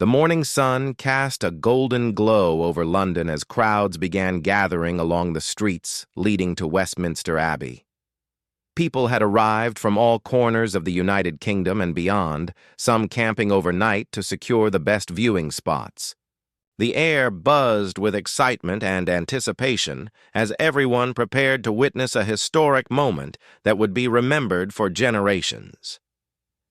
The morning sun cast a golden glow over London as crowds began gathering along the streets leading to Westminster Abbey. People had arrived from all corners of the United Kingdom and beyond, some camping overnight to secure the best viewing spots. The air buzzed with excitement and anticipation as everyone prepared to witness a historic moment that would be remembered for generations.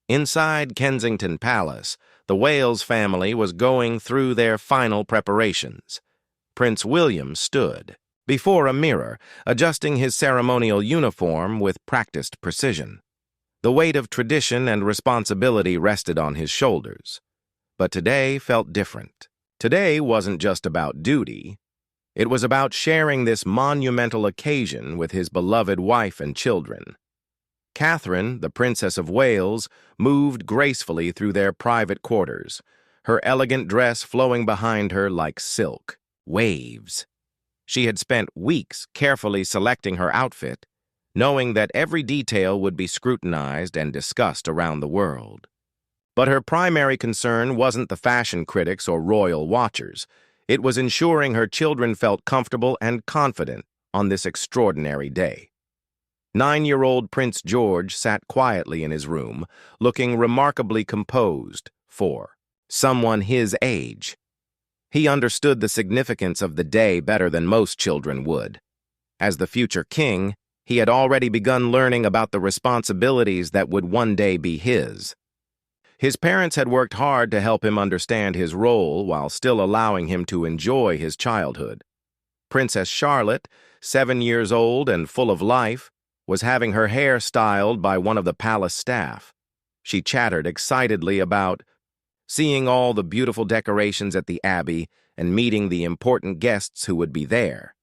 Inside Kensington Palace, the Wales family was going through their final preparations. Prince William stood before a mirror, adjusting his ceremonial uniform with practiced precision. The weight of tradition and responsibility rested on his shoulders. But today felt different. Today wasn't just about duty. It was about sharing this monumental occasion with his beloved wife and children. Catherine, the Princess of Wales, moved gracefully through their private quarters, her elegant dress flowing behind her like silk, waves. She had spent weeks carefully selecting her outfit, knowing that every detail would be scrutinized and discussed around the world. But her primary concern wasn't the fashion critics or royal watchers. It was ensuring her children felt comfortable and confident on this extraordinary day. 9-year-old Prince George sat quietly in his room, looking remarkably composed for someone his age. He understood the significance of the day better than most children would. As the future king, he had already begun learning about the responsibilities that would one day be his. His parents had worked hard to help him understand his role while still allowing him to enjoy his childhood. Princess Charlotte, 7 years old and full of life, was having her hair styled by one of the palace staff. She chattered excitedly about seeing all the beautiful decorations at the Abbey and meeting the important guests who would be there.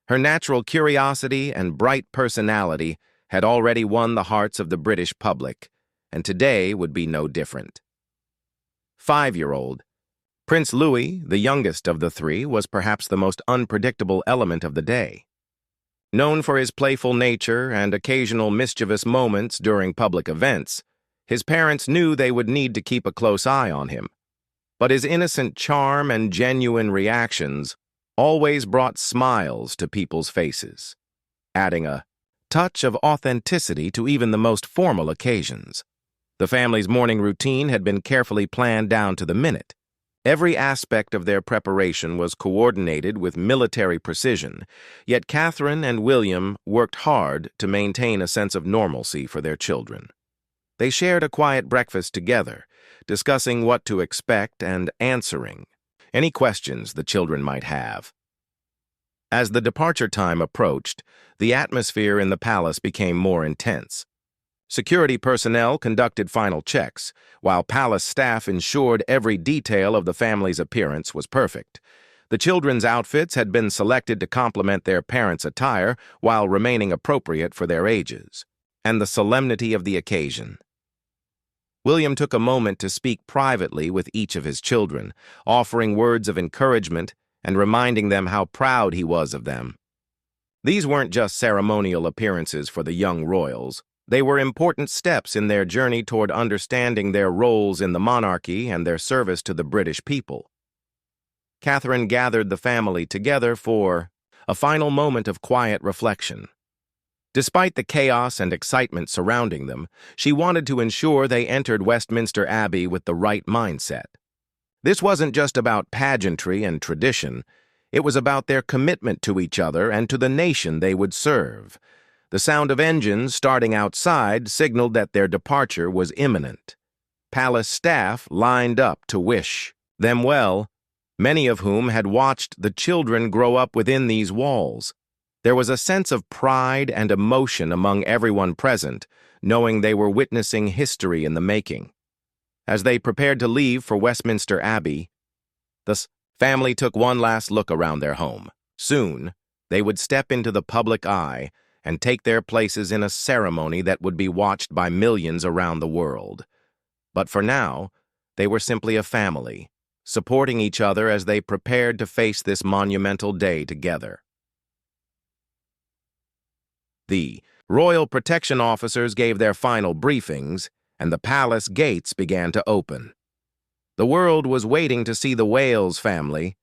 Her natural curiosity and bright personality had already won the hearts of the British public, and today would be no different. 5-year-old Prince Louis, the youngest of the three, was perhaps the most unpredictable element of the day. Known for his playful nature and occasional mischievous moments during public events, his parents knew they would need to keep a close eye on him. But his innocent charm and genuine reactions always brought smiles to people's faces, adding a touch of authenticity to even the most formal occasions. The family's morning routine had been carefully planned down to the minute. Every aspect of their preparation was coordinated with military precision, yet Catherine and William worked hard to maintain a sense of normalcy for their children. They shared a quiet breakfast together, discussing what to expect and answering any questions the children might have. As the departure time approached, the atmosphere in the palace became more intense. Security personnel conducted final checks, while palace staff ensured every detail of the family's appearance was perfect. The children's outfits had been selected to complement their parents' attire while remaining appropriate for their ages, and the solemnity of the occasion. William took a moment to speak privately with each of his children, offering words of encouragement and reminding them how proud he was of them. These weren't just ceremonial appearances for the young royals. They were important steps in their journey toward understanding their roles in the monarchy and their service to the British people. Catherine gathered the family together for a final moment of quiet reflection. Despite the chaos and excitement surrounding them, she wanted to ensure they entered Westminster Abbey with the right mindset. This wasn't just about pageantry and tradition. It was about their commitment to each other and to the nation they would serve. The sound of engines starting outside signaled that their departure was imminent. Palace staff lined up to wish them well, many of whom had watched the children grow up within these walls. There was a sense of pride and emotion among everyone present, knowing they were witnessing history in the making. As they prepared to leave for Westminster Abbey, the family took one last look around their home. Soon, they would step into the public eye and take their places in a ceremony that would be watched by millions around the world. But for now, they were simply a family, supporting each other as they prepared to face this monumental day together. The royal protection officers gave their final briefings, and the palace gates began to open. The world was waiting to see the Wales family,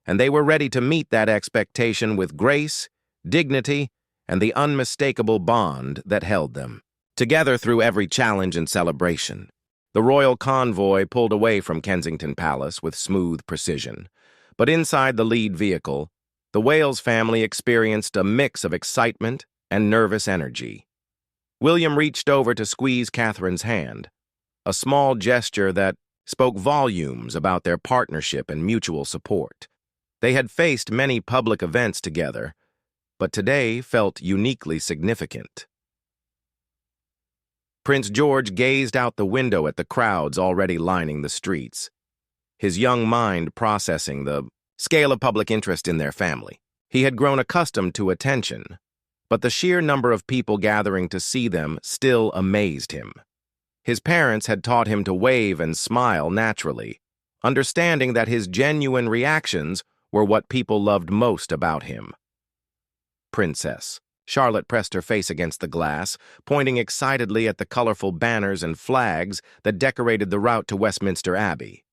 and they were ready to meet that expectation with grace, dignity, and the unmistakable bond that held them. Together through every challenge and celebration, the royal convoy pulled away from Kensington Palace with smooth precision. But inside the lead vehicle, the Wales family experienced a mix of excitement and nervous energy. William reached over to squeeze Catherine's hand, a small gesture that spoke volumes about their partnership and mutual support. They had faced many public events together, but today felt uniquely significant. Prince George gazed out the window at the crowds already lining the streets, his young mind processing the scale of public interest in their family. He had grown accustomed to attention, but the sheer number of people gathering to see them still amazed him. His parents had taught him to wave and smile naturally, understanding that his genuine reactions were what people loved most about him. Princess. Charlotte pressed her face against the glass, pointing excitedly at the colorful banners and flags that decorated the route to Westminster Abbey.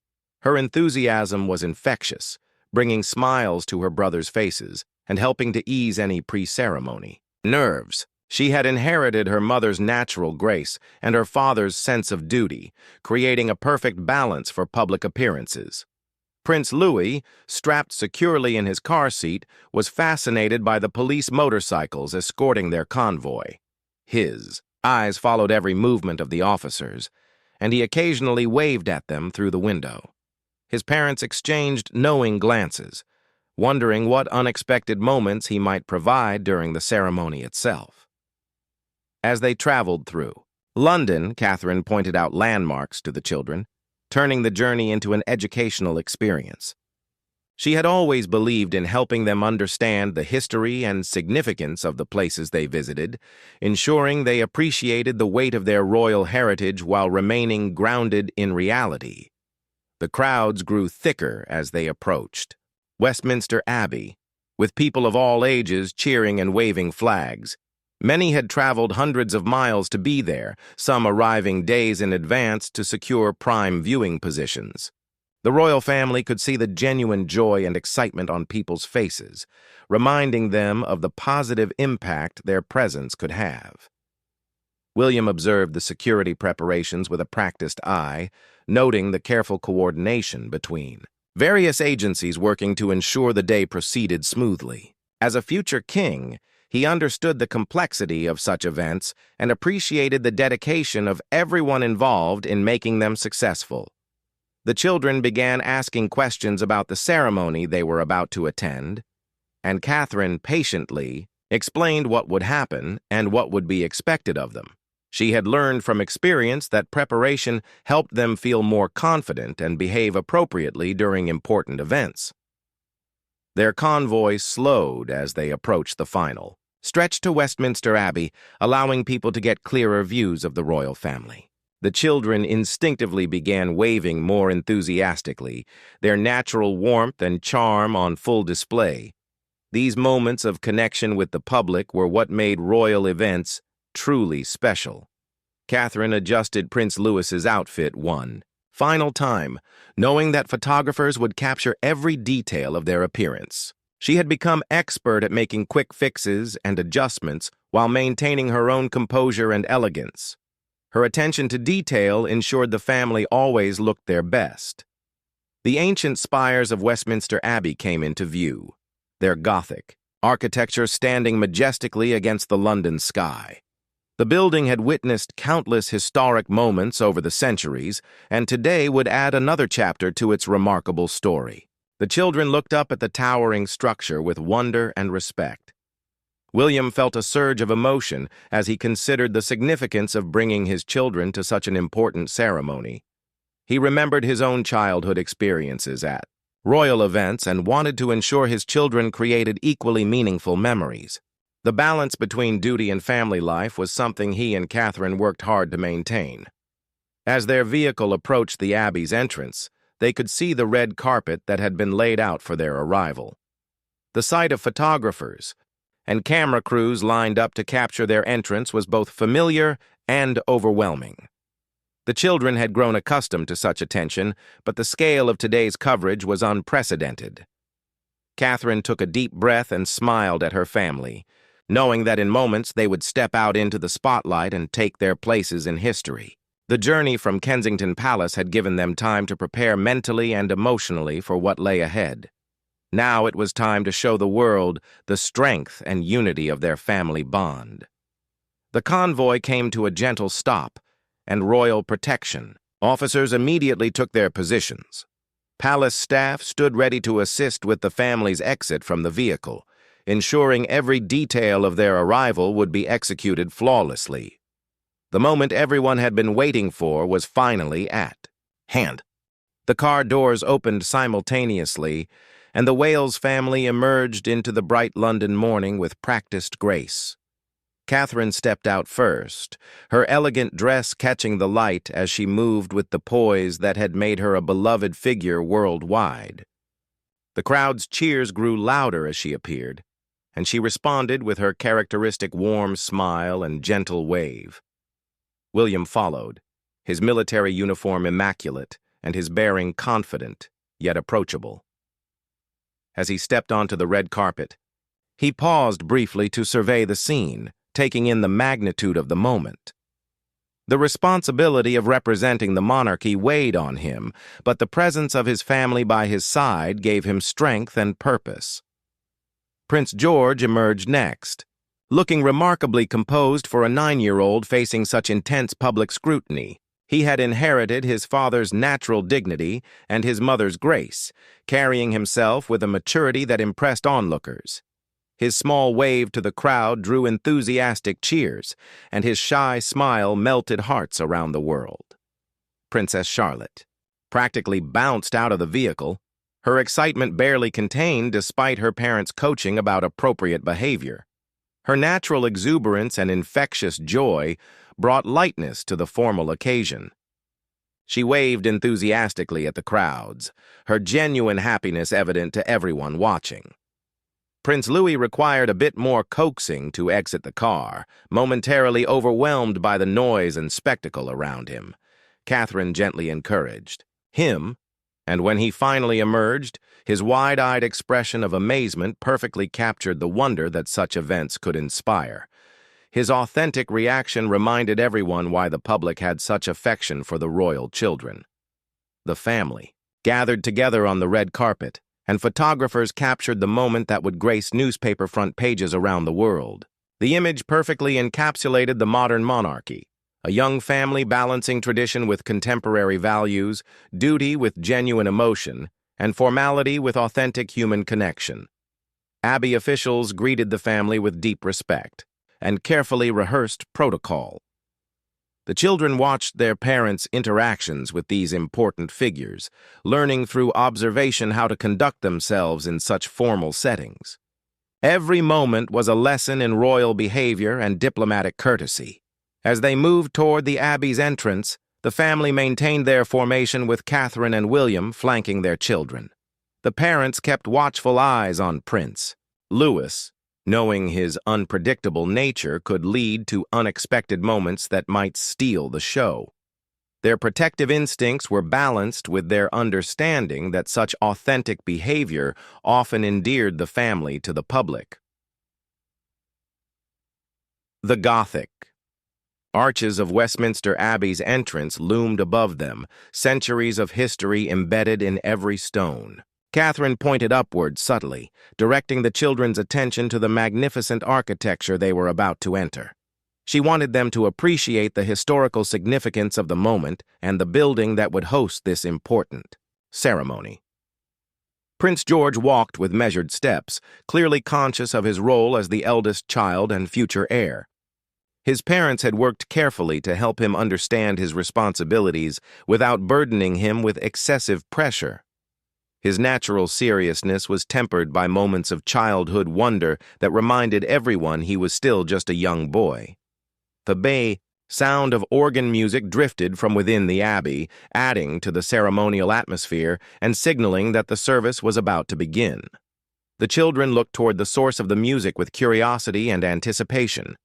Her enthusiasm was infectious, bringing smiles to her brothers' faces and helping to ease any pre-ceremony nerves. She had inherited her mother's natural grace and her father's sense of duty, creating a perfect balance for public appearances. Prince Louis, strapped securely in his car seat, was fascinated by the police motorcycles escorting their convoy. His eyes followed every movement of the officers, and he occasionally waved at them through the window. His parents exchanged knowing glances, wondering what unexpected moments he might provide during the ceremony itself. As they traveled through London, Catherine pointed out landmarks to the children, turning the journey into an educational experience. She had always believed in helping them understand the history and significance of the places they visited, ensuring they appreciated the weight of their royal heritage while remaining grounded in reality. The crowds grew thicker as they approached Westminster Abbey, with people of all ages cheering and waving flags. Many had traveled hundreds of miles to be there, some arriving days in advance to secure prime viewing positions. The royal family could see the genuine joy and excitement on people's faces, reminding them of the positive impact their presence could have. William observed the security preparations with a practiced eye, noting the careful coordination between various agencies working to ensure the day proceeded smoothly. As a future king, he understood the complexity of such events and appreciated the dedication of everyone involved in making them successful. The children began asking questions about the ceremony they were about to attend, and Catherine patiently explained what would happen and what would be expected of them. She had learned from experience that preparation helped them feel more confident and behave appropriately during important events. Their convoy slowed as they approached the final stretch to Westminster Abbey, allowing people to get clearer views of the royal family. The children instinctively began waving more enthusiastically, their natural warmth and charm on full display. These moments of connection with the public were what made royal events truly special. Catherine adjusted Prince Louis's outfit one final time, knowing that photographers would capture every detail of their appearance. She had become expert at making quick fixes and adjustments while maintaining her own composure and elegance. Her attention to detail ensured the family always looked their best. The ancient spires of Westminster Abbey came into view, their Gothic architecture standing majestically against the London sky. The building had witnessed countless historic moments over the centuries, and today would add another chapter to its remarkable story. The children looked up at the towering structure with wonder and respect. William felt a surge of emotion as he considered the significance of bringing his children to such an important ceremony. He remembered his own childhood experiences at royal events and wanted to ensure his children created equally meaningful memories. The balance between duty and family life was something he and Catherine worked hard to maintain. As their vehicle approached the Abbey's entrance, they could see the red carpet that had been laid out for their arrival. The sight of photographers and camera crews lined up to capture their entrance was both familiar and overwhelming. The children had grown accustomed to such attention, but the scale of today's coverage was unprecedented. Catherine took a deep breath and smiled at her family, knowing that in moments they would step out into the spotlight and take their places in history. The journey from Kensington Palace had given them time to prepare mentally and emotionally for what lay ahead. Now it was time to show the world the strength and unity of their family bond. The convoy came to a gentle stop, and royal protection. Officers immediately took their positions. Palace staff stood ready to assist with the family's exit from the vehicle, ensuring every detail of their arrival would be executed flawlessly. The moment everyone had been waiting for was finally at hand. The car doors opened simultaneously, and the Wales family emerged into the bright London morning with practiced grace. Catherine stepped out first, her elegant dress catching the light as she moved with the poise that had made her a beloved figure worldwide. The crowd's cheers grew louder as she appeared, and she responded with her characteristic warm smile and gentle wave. William followed, his military uniform immaculate and his bearing confident, yet approachable. As he stepped onto the red carpet, he paused briefly to survey the scene, taking in the magnitude of the moment. The responsibility of representing the monarchy weighed on him, but the presence of his family by his side gave him strength and purpose. Prince George emerged next, looking remarkably composed for a 9-year-old facing such intense public scrutiny. He had inherited his father's natural dignity and his mother's grace, carrying himself with a maturity that impressed onlookers. His small wave to the crowd drew enthusiastic cheers, and his shy smile melted hearts around the world. Princess Charlotte practically bounced out of the vehicle, her excitement barely contained despite her parents' coaching about appropriate behavior. Her natural exuberance and infectious joy brought lightness to the formal occasion. She waved enthusiastically at the crowds, her genuine happiness evident to everyone watching. Prince Louis required a bit more coaxing to exit the car, momentarily overwhelmed by the noise and spectacle around him. Catherine gently encouraged him, and when he finally emerged, his wide-eyed expression of amazement perfectly captured the wonder that such events could inspire. His authentic reaction reminded everyone why the public had such affection for the royal children. The family gathered together on the red carpet, and photographers captured the moment that would grace newspaper front pages around the world. The image perfectly encapsulated the modern monarchy, a young family balancing tradition with contemporary values, duty with genuine emotion, and formality with authentic human connection. Abbey officials greeted the family with deep respect and carefully rehearsed protocol. The children watched their parents' interactions with these important figures, learning through observation how to conduct themselves in such formal settings. Every moment was a lesson in royal behavior and diplomatic courtesy. As they moved toward the Abbey's entrance, the family maintained their formation with Catherine and William flanking their children. The parents kept watchful eyes on Prince Louis, knowing his unpredictable nature could lead to unexpected moments that might steal the show. Their protective instincts were balanced with their understanding that such authentic behavior often endeared the family to the public. The Gothic. Arches of Westminster Abbey's entrance loomed above them, centuries of history embedded in every stone. Catherine pointed upward subtly, directing the children's attention to the magnificent architecture they were about to enter. She wanted them to appreciate the historical significance of the moment and the building that would host this important ceremony. Prince George walked with measured steps, clearly conscious of his role as the eldest child and future heir. His parents had worked carefully to help him understand his responsibilities without burdening him with excessive pressure. His natural seriousness was tempered by moments of childhood wonder that reminded everyone he was still just a young boy. The sound of organ music drifted from within the abbey, adding to the ceremonial atmosphere and signaling that the service was about to begin. The children looked toward the source of the music with curiosity and anticipation.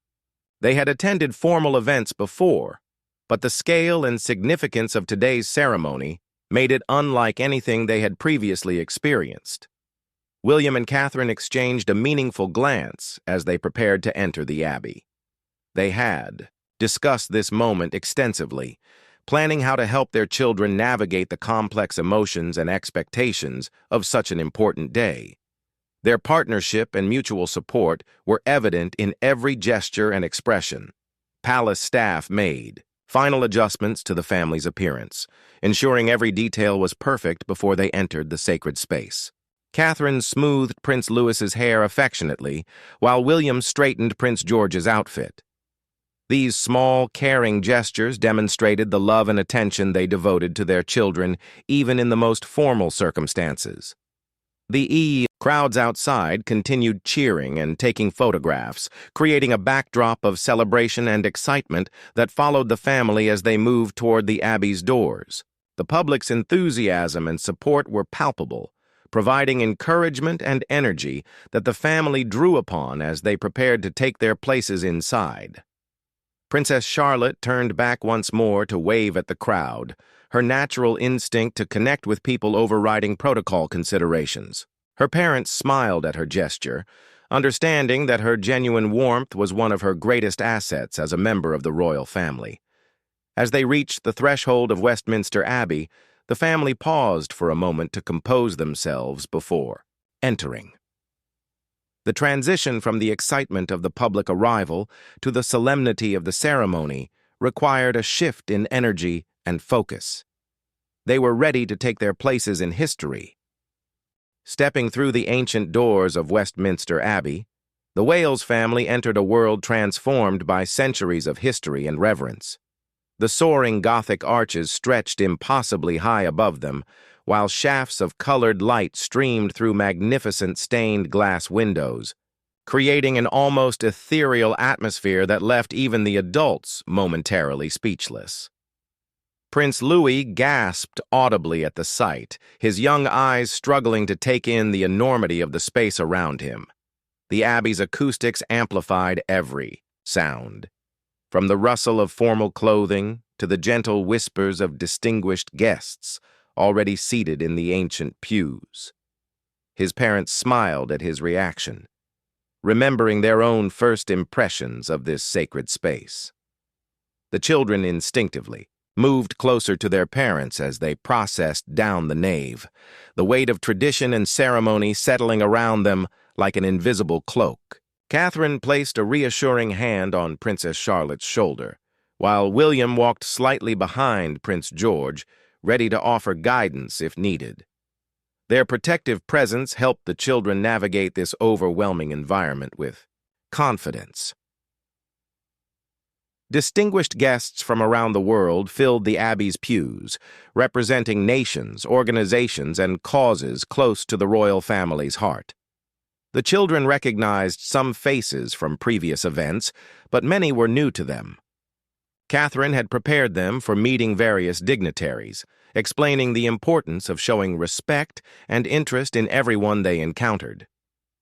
They had attended formal events before, But the scale and significance of today's ceremony made it unlike anything they had previously experienced. William and Catherine exchanged a meaningful glance as they prepared to enter the Abbey. They had discussed this moment extensively, planning how to help their children navigate the complex emotions and expectations of such an important day. Their partnership and mutual support were evident in every gesture and expression. Palace staff made final adjustments to the family's appearance, ensuring every detail was perfect before they entered the sacred space. Catherine smoothed Prince Louis's hair affectionately, while William straightened Prince George's outfit. These small, caring gestures demonstrated the love and attention they devoted to their children, even in the most formal circumstances. The crowds outside continued cheering and taking photographs, creating a backdrop of celebration and excitement that followed the family as they moved toward the Abbey's doors. The public's enthusiasm and support were palpable, providing encouragement and energy that the family drew upon as they prepared to take their places inside. Princess Charlotte turned back once more to wave at the crowd, her natural instinct to connect with people overriding protocol considerations. Her parents smiled at her gesture, understanding that her genuine warmth was one of her greatest assets as a member of the royal family. As they reached the threshold of Westminster Abbey, the family paused for a moment to compose themselves before entering. The transition from the excitement of the public arrival to the solemnity of the ceremony required a shift in energy and focus. They were ready to take their places in history. Stepping through the ancient doors of Westminster Abbey, the Wales family entered a world transformed by centuries of history and reverence. The soaring Gothic arches stretched impossibly high above them, while shafts of colored light streamed through magnificent stained glass windows, creating an almost ethereal atmosphere that left even the adults momentarily speechless. Prince Louis gasped audibly at the sight, his young eyes struggling to take in the enormity of the space around him. The Abbey's acoustics amplified every sound, from the rustle of formal clothing to the gentle whispers of distinguished guests already seated in the ancient pews. His parents smiled at his reaction, remembering their own first impressions of this sacred space. The children instinctively moved closer to their parents as they processed down the nave, the weight of tradition and ceremony settling around them like an invisible cloak. Catherine placed a reassuring hand on Princess Charlotte's shoulder, while William walked slightly behind Prince George, ready to offer guidance if needed. Their protective presence helped the children navigate this overwhelming environment with confidence. Distinguished guests from around the world filled the Abbey's pews, representing nations, organizations, and causes close to the royal family's heart. The children recognized some faces from previous events, but many were new to them. Catherine had prepared them for meeting various dignitaries, explaining the importance of showing respect and interest in everyone they encountered.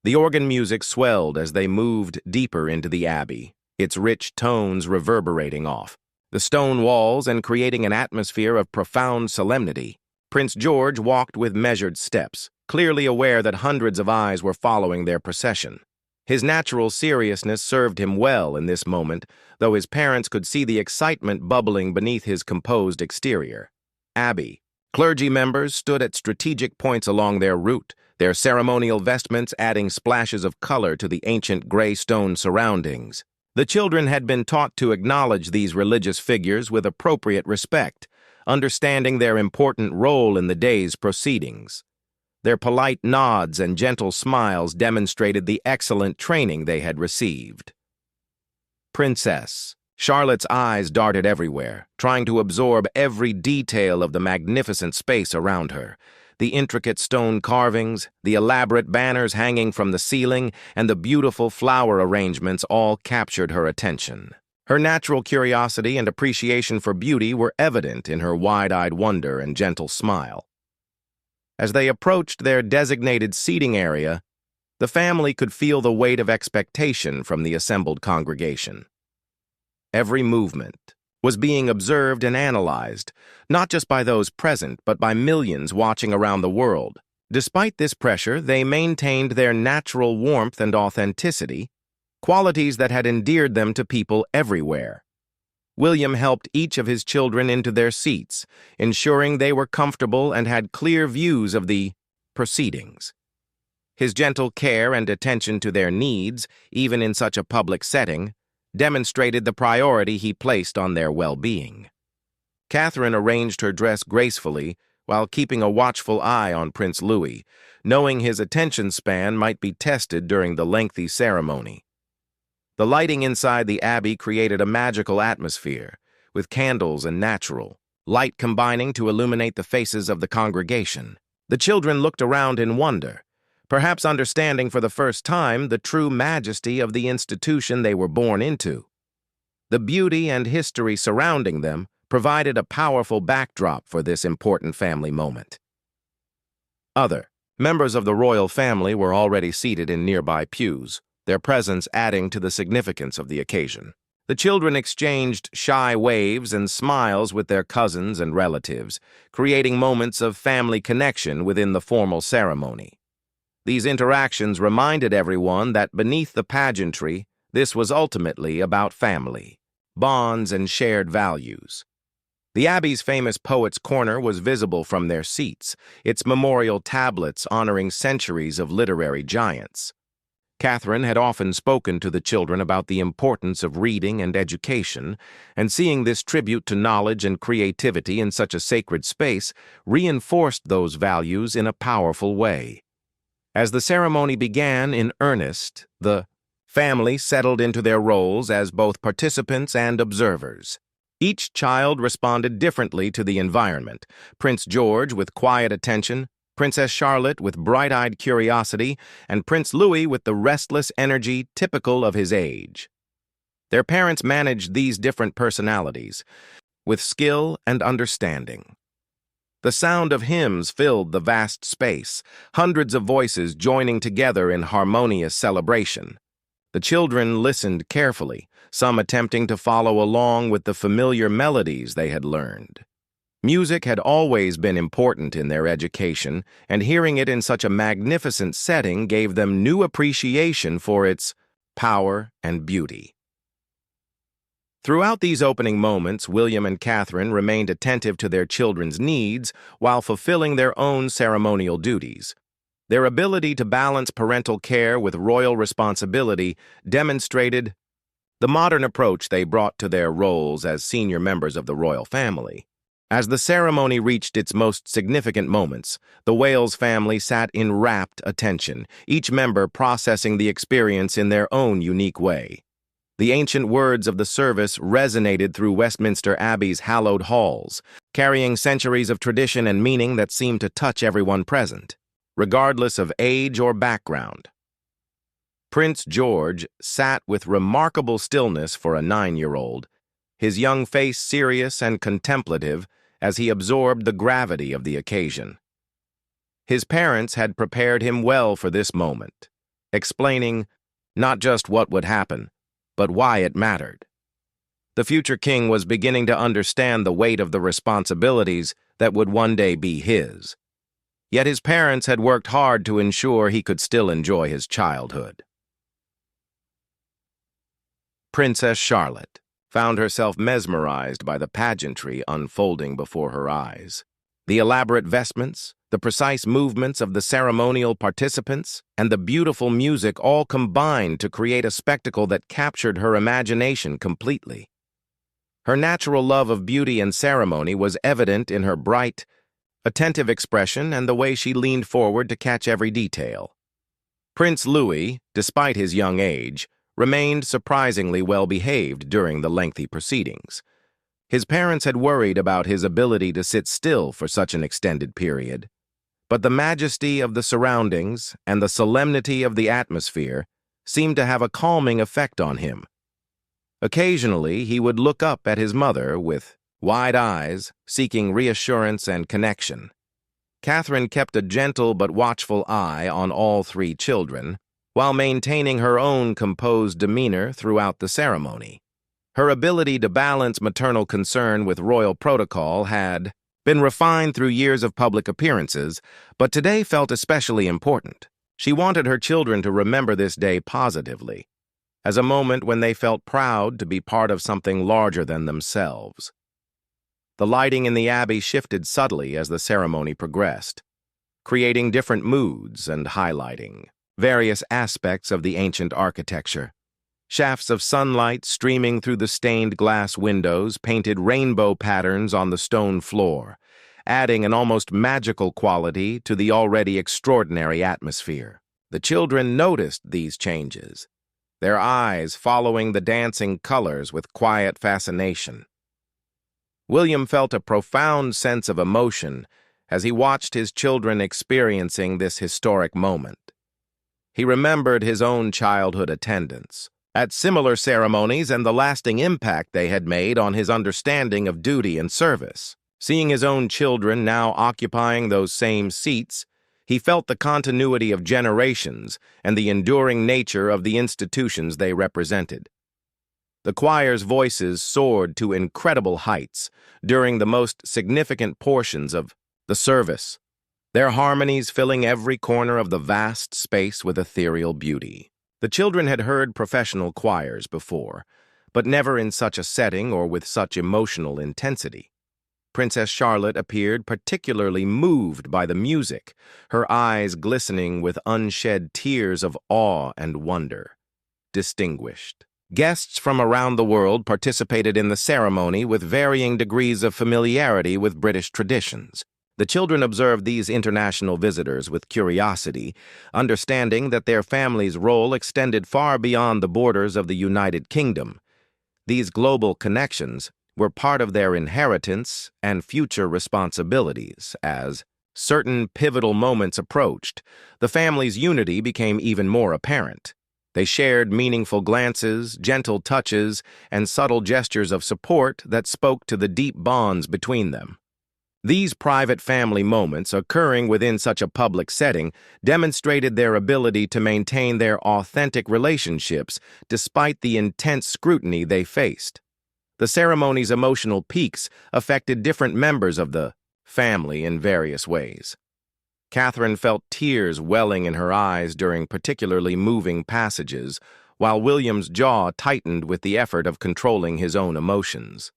The organ music swelled as they moved deeper into the Abbey, its rich tones reverberating off the stone walls and creating an atmosphere of profound solemnity. Prince George walked with measured steps, clearly aware that hundreds of eyes were following their procession. His natural seriousness served him well in this moment, though his parents could see the excitement bubbling beneath his composed exterior. Abbey clergy members stood at strategic points along their route, their ceremonial vestments adding splashes of color to the ancient gray stone surroundings. The children had been taught to acknowledge these religious figures with appropriate respect, understanding their important role in the day's proceedings. Their polite nods and gentle smiles demonstrated the excellent training they had received. Princess Charlotte's eyes darted everywhere, trying to absorb every detail of the magnificent space around her. The intricate stone carvings, the elaborate banners hanging from the ceiling, and the beautiful flower arrangements all captured her attention. Her natural curiosity and appreciation for beauty were evident in her wide-eyed wonder and gentle smile. As they approached their designated seating area, the family could feel the weight of expectation from the assembled congregation. Every movement was being observed and analyzed, not just by those present, but by millions watching around the world. Despite this pressure, they maintained their natural warmth and authenticity, qualities that had endeared them to people everywhere. William helped each of his children into their seats, ensuring they were comfortable and had clear views of the proceedings. His gentle care and attention to their needs, even in such a public setting, demonstrated the priority he placed on their well-being. Catherine arranged her dress gracefully while keeping a watchful eye on Prince Louis, knowing his attention span might be tested during the lengthy ceremony. The lighting inside the abbey created a magical atmosphere, with candles and natural light combining to illuminate the faces of the congregation. The children looked around in wonder, perhaps understanding for the first time the true majesty of the institution they were born into. The beauty and history surrounding them provided a powerful backdrop for this important family moment. Other members of the royal family were already seated in nearby pews, their presence adding to the significance of the occasion. The children exchanged shy waves and smiles with their cousins and relatives, creating moments of family connection within the formal ceremony. These interactions reminded everyone that beneath the pageantry, this was ultimately about family, bonds, and shared values. The Abbey's famous Poets' Corner was visible from their seats, its memorial tablets honoring centuries of literary giants. Catherine had often spoken to the children about the importance of reading and education, and seeing this tribute to knowledge and creativity in such a sacred space reinforced those values in a powerful way. As the ceremony began in earnest, the family settled into their roles as both participants and observers. Each child responded differently to the environment. Prince George with quiet attention, Princess Charlotte with bright-eyed curiosity, and Prince Louis with the restless energy typical of his age. Their parents managed these different personalities with skill and understanding. The sound of hymns filled the vast space, hundreds of voices joining together in harmonious celebration. The children listened carefully, some attempting to follow along with the familiar melodies they had learned. Music had always been important in their education, and hearing it in such a magnificent setting gave them new appreciation for its power and beauty. Throughout these opening moments, William and Catherine remained attentive to their children's needs while fulfilling their own ceremonial duties. Their ability to balance parental care with royal responsibility demonstrated the modern approach they brought to their roles as senior members of the royal family. As the ceremony reached its most significant moments, the Wales family sat in rapt attention, each member processing the experience in their own unique way. The ancient words of the service resonated through Westminster Abbey's hallowed halls, carrying centuries of tradition and meaning that seemed to touch everyone present, regardless of age or background. Prince George sat with remarkable stillness for a 9-year-old, his young face serious and contemplative as he absorbed the gravity of the occasion. His parents had prepared him well for this moment, explaining not just what would happen, but why it mattered. The future king was beginning to understand the weight of the responsibilities that would one day be his. Yet his parents had worked hard to ensure he could still enjoy his childhood. Princess Charlotte found herself mesmerized by the pageantry unfolding before her eyes. The elaborate vestments, the precise movements of the ceremonial participants, and the beautiful music all combined to create a spectacle that captured her imagination completely. Her natural love of beauty and ceremony was evident in her bright, attentive expression and the way she leaned forward to catch every detail. Prince Louis, despite his young age, remained surprisingly well-behaved during the lengthy proceedings. His parents had worried about his ability to sit still for such an extended period, but the majesty of the surroundings and the solemnity of the atmosphere seemed to have a calming effect on him. Occasionally, he would look up at his mother with wide eyes, seeking reassurance and connection. Catherine kept a gentle but watchful eye on all 3 children, while maintaining her own composed demeanor throughout the ceremony. Her ability to balance maternal concern with royal protocol had been refined through years of public appearances, but today felt especially important. She wanted her children to remember this day positively, as a moment when they felt proud to be part of something larger than themselves. The lighting in the abbey shifted subtly as the ceremony progressed, creating different moods and highlighting various aspects of the ancient architecture. Shafts of sunlight streaming through the stained glass windows painted rainbow patterns on the stone floor, adding an almost magical quality to the already extraordinary atmosphere. The children noticed these changes, their eyes following the dancing colors with quiet fascination. William felt a profound sense of emotion as he watched his children experiencing this historic moment. He remembered his own childhood attendance at similar ceremonies and the lasting impact they had made on his understanding of duty and service. Seeing his own children now occupying those same seats, he felt the continuity of generations and the enduring nature of the institutions they represented. The choir's voices soared to incredible heights during the most significant portions of the service, their harmonies filling every corner of the vast space with ethereal beauty. The children had heard professional choirs before, but never in such a setting or with such emotional intensity. Princess Charlotte appeared particularly moved by the music, her eyes glistening with unshed tears of awe and wonder. Distinguished guests from around the world participated in the ceremony with varying degrees of familiarity with British traditions. The children observed these international visitors with curiosity, understanding that their family's role extended far beyond the borders of the United Kingdom. These global connections were part of their inheritance and future responsibilities. As certain pivotal moments approached, the family's unity became even more apparent. They shared meaningful glances, gentle touches, and subtle gestures of support that spoke to the deep bonds between them. These private family moments, occurring within such a public setting, demonstrated their ability to maintain their authentic relationships despite the intense scrutiny they faced. The ceremony's emotional peaks affected different members of the family in various ways. Catherine felt tears welling in her eyes during particularly moving passages, while William's jaw tightened with the effort of controlling his own emotions.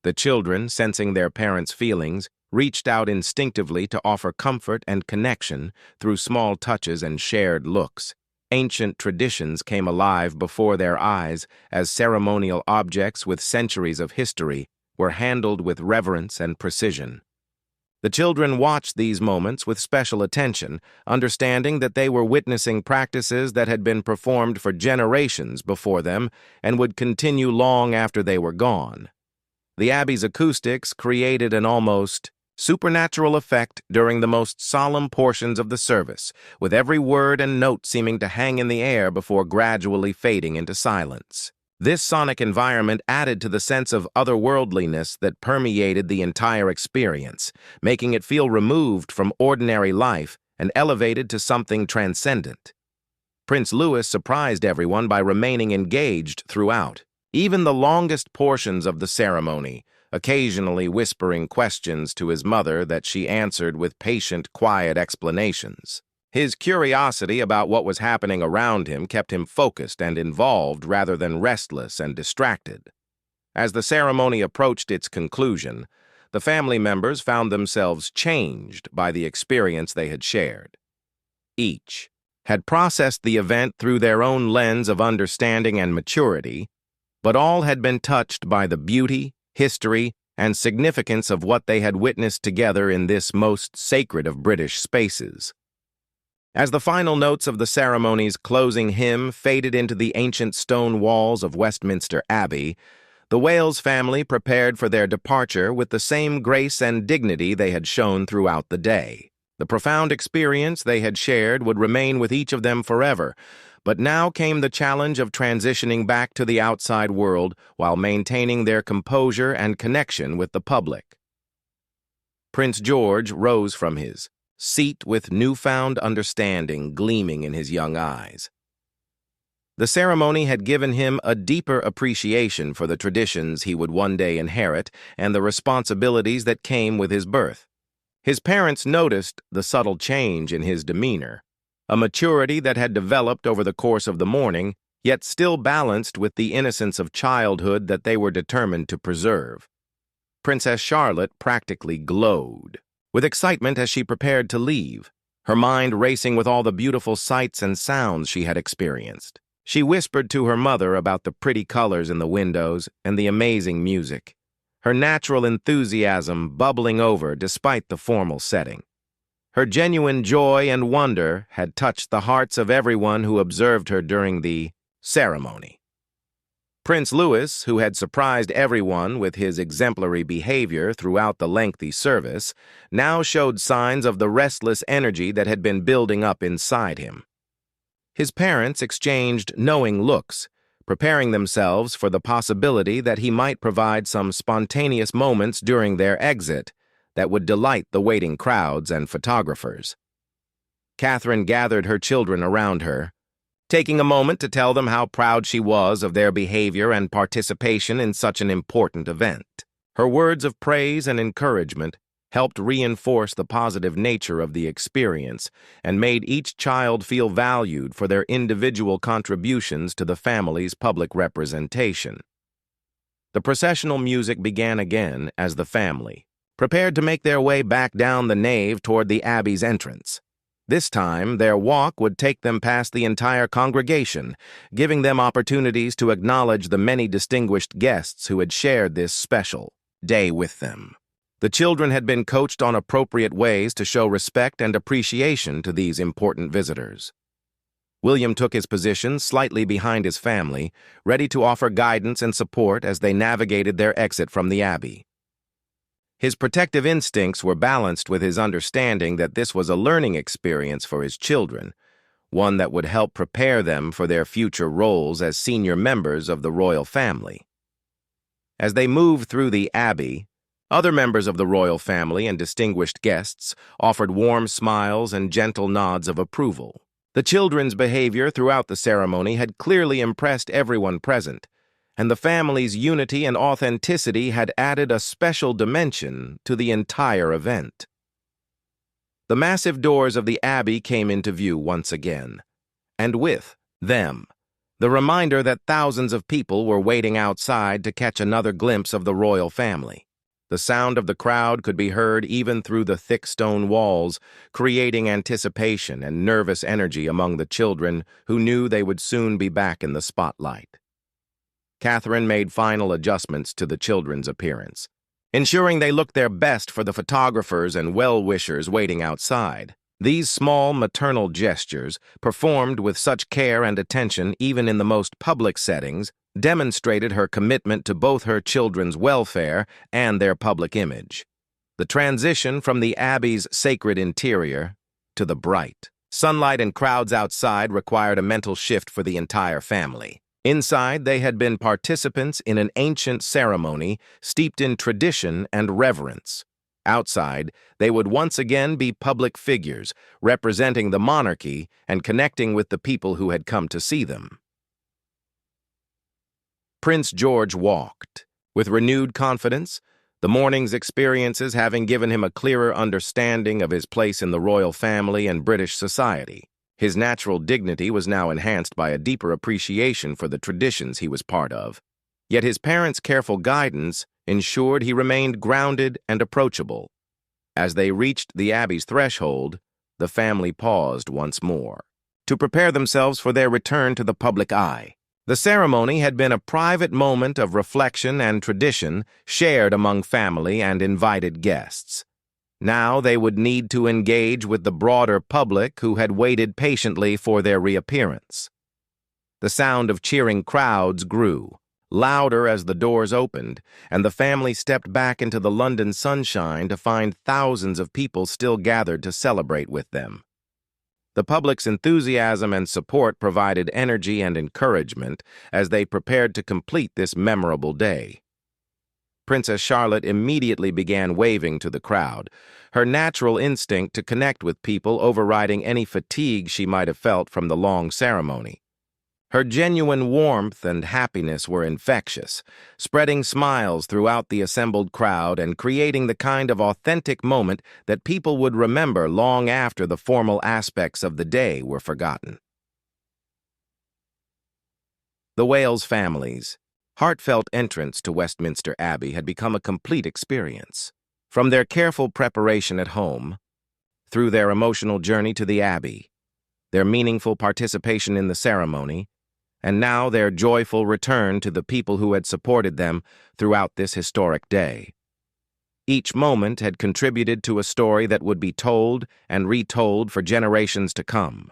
The children, sensing their parents' feelings, reached out instinctively to offer comfort and connection through small touches and shared looks. Ancient traditions came alive before their eyes as ceremonial objects with centuries of history were handled with reverence and precision. The children watched these moments with special attention, understanding that they were witnessing practices that had been performed for generations before them and would continue long after they were gone. The Abbey's acoustics created an almost supernatural effect during the most solemn portions of the service, with every word and note seeming to hang in the air before gradually fading into silence. This sonic environment added to the sense of otherworldliness that permeated the entire experience, making it feel removed from ordinary life and elevated to something transcendent. Prince Louis surprised everyone by remaining engaged throughout, even the longest portions of the ceremony, occasionally whispering questions to his mother that she answered with patient, quiet explanations. His curiosity about what was happening around him kept him focused and involved rather than restless and distracted. As the ceremony approached its conclusion, the family members found themselves changed by the experience they had shared. Each had processed the event through their own lens of understanding and maturity, but all had been touched by the beauty, history, and significance of what they had witnessed together in this most sacred of British spaces. As the final notes of the ceremony's closing hymn faded into the ancient stone walls of Westminster Abbey, the Wales family prepared for their departure with the same grace and dignity they had shown throughout the day. The profound experience they had shared would remain with each of them forever, but now came the challenge of transitioning back to the outside world while maintaining their composure and connection with the public. Prince George rose from his seat with newfound understanding gleaming in his young eyes. The ceremony had given him a deeper appreciation for the traditions he would one day inherit and the responsibilities that came with his birth. His parents noticed the subtle change in his demeanor, a maturity that had developed over the course of the morning, yet still balanced with the innocence of childhood that they were determined to preserve. Princess Charlotte practically glowed with excitement as she prepared to leave, her mind racing with all the beautiful sights and sounds she had experienced. She whispered to her mother about the pretty colors in the windows and the amazing music, her natural enthusiasm bubbling over despite the formal setting. Her genuine joy and wonder had touched the hearts of everyone who observed her during the ceremony. Prince Louis, who had surprised everyone with his exemplary behavior throughout the lengthy service, now showed signs of the restless energy that had been building up inside him. His parents exchanged knowing looks, preparing themselves for the possibility that he might provide some spontaneous moments during their exit that would delight the waiting crowds and photographers. Catherine gathered her children around her, taking a moment to tell them how proud she was of their behavior and participation in such an important event. Her words of praise and encouragement helped reinforce the positive nature of the experience and made each child feel valued for their individual contributions to the family's public representation. The processional music began again as the family prepared to make their way back down the nave toward the Abbey's entrance. This time, their walk would take them past the entire congregation, giving them opportunities to acknowledge the many distinguished guests who had shared this special day with them. The children had been coached on appropriate ways to show respect and appreciation to these important visitors. William took his position slightly behind his family, ready to offer guidance and support as they navigated their exit from the Abbey. His protective instincts were balanced with his understanding that this was a learning experience for his children, one that would help prepare them for their future roles as senior members of the royal family. As they moved through the Abbey, other members of the royal family and distinguished guests offered warm smiles and gentle nods of approval. The children's behavior throughout the ceremony had clearly impressed everyone present, and the family's unity and authenticity had added a special dimension to the entire event. The massive doors of the Abbey came into view once again, and with them, the reminder that thousands of people were waiting outside to catch another glimpse of the royal family. The sound of the crowd could be heard even through the thick stone walls, creating anticipation and nervous energy among the children who knew they would soon be back in the spotlight. Catherine made final adjustments to the children's appearance, ensuring they looked their best for the photographers and well-wishers waiting outside. These small maternal gestures, performed with such care and attention even in the most public settings, demonstrated her commitment to both her children's welfare and their public image. The transition from the Abbey's sacred interior to the bright sunlight and crowds outside required a mental shift for the entire family. Inside, they had been participants in an ancient ceremony steeped in tradition and reverence. Outside, they would once again be public figures, representing the monarchy and connecting with the people who had come to see them. Prince George walked with renewed confidence, the morning's experiences having given him a clearer understanding of his place in the royal family and British society. His natural dignity was now enhanced by a deeper appreciation for the traditions he was part of. Yet his parents' careful guidance ensured he remained grounded and approachable. As they reached the Abbey's threshold, the family paused once more to prepare themselves for their return to the public eye. The ceremony had been a private moment of reflection and tradition shared among family and invited guests. Now they would need to engage with the broader public who had waited patiently for their reappearance. The sound of cheering crowds grew, louder as the doors opened, and the family stepped back into the London sunshine to find thousands of people still gathered to celebrate with them. The public's enthusiasm and support provided energy and encouragement as they prepared to complete this memorable day. Princess Charlotte immediately began waving to the crowd, her natural instinct to connect with people overriding any fatigue she might have felt from the long ceremony. Her genuine warmth and happiness were infectious, spreading smiles throughout the assembled crowd and creating the kind of authentic moment that people would remember long after the formal aspects of the day were forgotten. The Wales family's heartfelt entrance to Westminster Abbey had become a complete experience. From their careful preparation at home, through their emotional journey to the Abbey, their meaningful participation in the ceremony, and now their joyful return to the people who had supported them throughout this historic day. Each moment had contributed to a story that would be told and retold for generations to come.